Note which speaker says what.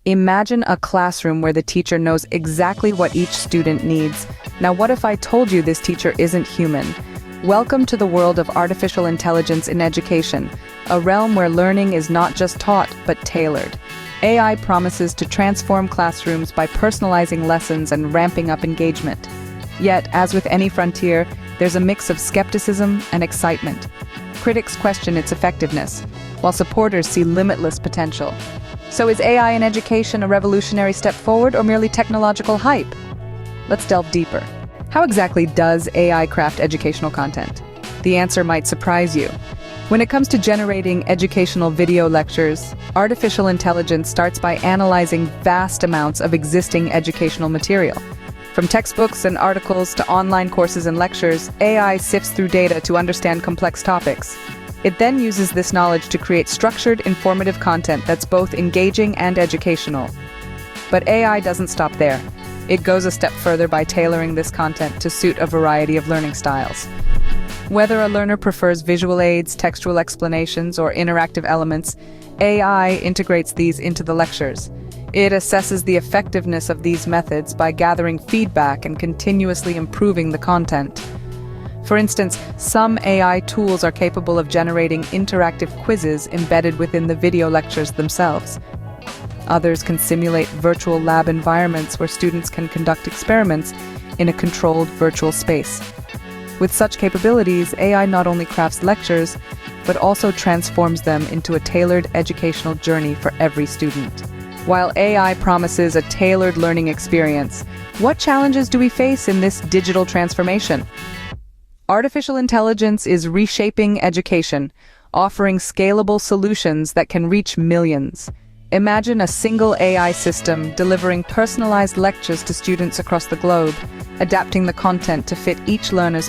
Speaker 1: Imagine a classroom where the teacher knows exactly what each student needs. Now, what if I told you this teacher isn't human? Welcome to the world of artificial intelligence in education, a realm where learning is not just taught, but tailored. AI promises to transform classrooms by personalizing lessons and ramping up engagement. Yet, as with any frontier, there's a mix of skepticism and excitement. Critics question its effectiveness, while supporters see limitless potential. So is AI in education a revolutionary step forward or merely technological hype? Let's delve deeper. How exactly does AI craft educational content? The answer might surprise you. When it comes to generating educational video lectures, artificial intelligence starts by analyzing vast amounts of existing educational material. From textbooks and articles to online courses and lectures, AI sifts through data to understand complex topics. It then uses this knowledge to create structured, informative content that's both engaging and educational. But AI doesn't stop there. It goes a step further by tailoring this content to suit a variety of learning styles. Whether a learner prefers visual aids, textual explanations, or interactive elements, AI integrates these into the lectures. It assesses the effectiveness of these methods by gathering feedback and continuously improving the content. For instance, some AI tools are capable of generating interactive quizzes embedded within the video lectures themselves. Others can simulate virtual lab environments where students can conduct experiments in a controlled virtual space. With such capabilities, AI not only crafts lectures, but also transforms them into a tailored educational journey for every student. While AI promises a tailored learning experience, what challenges do we face in this digital transformation? Artificial intelligence is reshaping education, offering scalable solutions that can reach millions. Imagine a single AI system delivering personalized lectures to students across the globe, adapting the content to fit each learner's